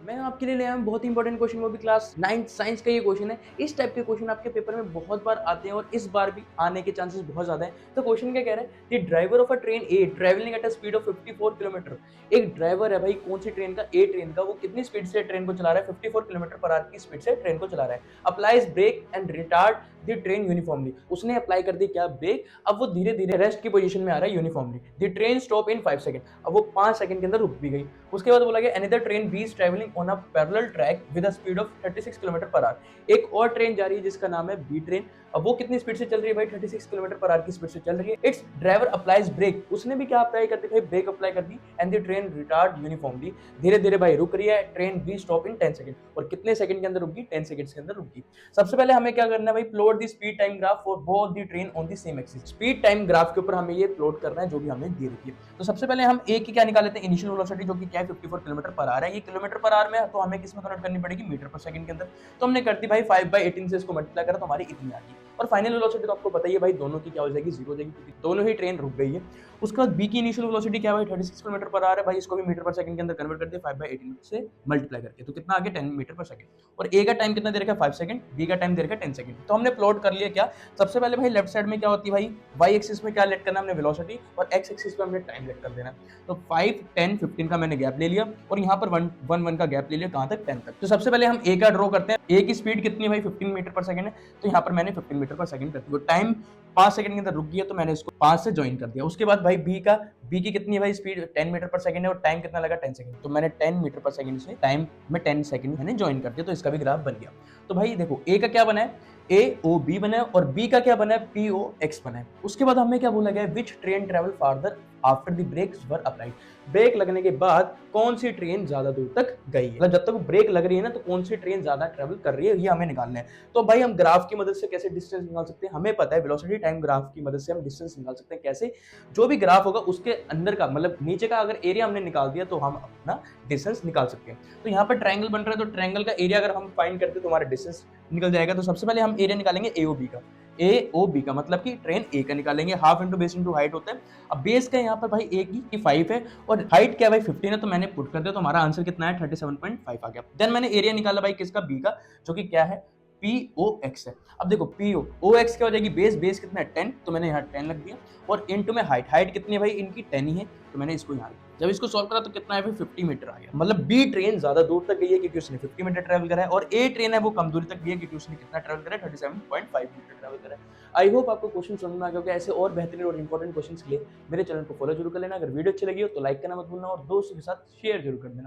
मैं आपके लिए ले आया हूँ बहुत ही इंपॉर्टेंट क्वेश्चन, वो भी क्लास 9th साइंस का ये क्वेश्चन है। इस टाइप के क्वेश्चन आपके पेपर में बहुत बार आते हैं और इस बार भी आने के चांसेस बहुत ज्यादा है। तो क्वेश्चन क्या कह रहा है, the driver of a train A travelling at a speed of 54 kilometre. एक ड्राइवर है भाई, कौन सी ट्रेन का, ए ट्रेन का, वो कितनी स्पीड से ट्रेन को चला रहा है, 54 किलोमीटर पर आवर की स्पीड से ट्रेन को चला रहा है। Applies brake and retard the train uniformly. उसने अप्लाई कर दी क्या, ब्रेक। अब वो धीरे धीरे रेस्ट की पोजीशन में आ रहा है uniformly. The train stop in 5 second. अब वो 5 सेकंड के अंदर रुक भी गई। उसके बाद बोला गया another train B is travelling on a parallel track with a speed of 36 kilometre per hour. एक और ट्रेन जा रही है जिसका नाम है बी ट्रेन। अब वो कितनी स्पीड से चल रही है भाई, 36 किलोमीटर पर आवर की स्पीड से चल रही है। Its driver applies brake. उसने भी क्या अप्लाई कर दी भाई, ब्रेक अप्लाई कर दी। And the train retard uniformly. धीरे धीरे भाई रुक रही है train, be stop in 10 second. और कितने सेकंड के अंदर रुकी, 10 सेकंड के अंदर रुकी। सबसे पहले हमें क्या करना है भाई, plot the speed time graph for both the train on the same axis. Speed time graph के ऊपर हमें ये प्लॉट करना है जो भी हमें दे रखी है। तो सबसे पहले हम ए की क्या निकाल लेते हैं, इनिशियल वेलोसिटी, जो कि क्या है 54 किलोमीटर पर आवर है। ये किलोमीटर पर आवर में है तो हमें किस में कन्वर्ट करनी पड़ेगी, मीटर पर सेकंड के अंदर। तो हमने कर दी भाई 5/18 से इसको मल्टीप्लाई करा तो हमारी इतनी आ गई। और फाइनल वेलोसिटी तो आपको पता ही है भाई, दोनों की क्या हो जाएगी, जीरो हो जाएगी, क्योंकि दोनों ही ट्रेन रुक गई है। उसके बाद बी की इनिशियल वेलोसिटी क्या है भाई, 36 किलोमीटर पर आवर है भाई। इसको भी मीटर पर सेकंड के अंदर कन्वर्ट कर दिया 5/18 से मल्टीप्लाई करके, तो कितना आ गया 10 मीटर पर सेकंड। और ए का टाइम कितना दे रखा है, 5 सेकंड। बी का टाइम दे रखा है 10 सेकंड। तो हमने प्लॉट कर लिया क्या, सबसे पहले भाई लेफ्ट साइड में क्या होती है भाई, वाई एक्सिस में क्या लेट करना हमने, वेलोसिटी, और एक्स एक्सिस पे हमने टाइम लेट कर देना। तो 5, 10, 15 का मैंने गैप ले लिया और यहाँ पर 1 का गैप ले लिया, कहाँ तक, 10 तक। तो सबसे पहले हम ए का ड्रॉ करते हैं। ए की स्पीड कितनी है भाई, 15 मीटर पर सेकंड है। तो यहाँ पर मैंने 15 मीटर पर सेकंड कर दिया। टाइम 5 सेकंड के अंदर रुक गया तो मैंने इसको 5 से ज्वाइन कर दिया। उसके बाद भाई बी की कितनी है भाई, स्पीड 10 मीटर पर सेकंड है और टाइम कितना लगा, 10 सेकंड। तो मैंने 10 मीटर पर सेकंड से टाइम में 10 सेकंड मैंने ज्वाइन कर दिया, तो इसका भी ग्राफ बन गया। तो भाई देखो, ए का क्या बना है, ए ओ बी बना है, और बी का क्या बना है, पी ओ एक्स बना है। उसके बाद हमें क्या बोला गया है, which train travel farther after the brakes were applied. Brake लगने के बाद कौन सी ट्रेन ज्यादा दूर तक गई है, मतलब जब तक ब्रेक लग रही है ना तो कौन सी ट्रेन ज्यादा ट्रेवल कर रही है, ये हमें निकालना है। तो भाई हम ग्राफ की मदद से कैसे डिस्टेंस निकाल सकते हैं, हमें पता है वेलोसिटी टाइम ग्राफ की मदद से हम डिस्टेंस निकाल सकते हैं। कैसे, जो भी ग्राफ होगा उसके अंदर का, मतलब नीचे का अगर एरिया हमने निकाल दिया तो हम अपना डिस्टेंस निकाल सकते हैं। तो यहाँ पर ट्रायंगल बन रहा है तो ट्रायंगल का एरिया अगर हम फाइंड करते हैं तो हमारा डिस्टेंस निकल जाएगा। तो सबसे पहले हम एरिया निकालेंगे ए ओ बी का। ए ओ बी का मतलब कि ट्रेन ए का निकालेंगे, half into base into height होता है। अब बेस का यहाँ पर भाई ए की 5 है और हाइट क्या भाई 15 है, तो मैंने पुट कर दिया तो हमारा आंसर कितना है, 37.5 आ गया। देन मैंने एरिया निकाला भाई किसका, बी का, जो कि क्या है, पी ओ एक्स है। अब देखो पी ओ एक्स क्या हो जाएगी, बेस कितना है 10, तो मैंने यहाँ 10 लग दिया। और इनटू में हाइट कितनी है भाई, इनकी 10 ही है, तो मैंने इसको यहाँ, जब इसको सॉल्व करा तो कितना है, 50 मीटर आ गया। मतलब बी ट्रेन ज्यादा दूर तक गई है क्योंकि उसने 50 मीटर ट्रेवल करा है, और ए ट्रेन है वो कम दूरी तक गई है क्योंकि उसने कितना ट्रेवल करा है, 37.5 मीटर ट्रेवल करा है। आई होप आपको क्वेश्चन समझ में आ गया होगा। ऐसे और बेहतरीन और इंपॉर्टेंट क्वेश्चन के लिए मेरे चैनल को फॉलो जरूर कर लेना। अगर वीडियो अच्छी लगी हो तो लाइक करना मत भूलना और दोस्तों के साथ शेयर जरूर कर देना।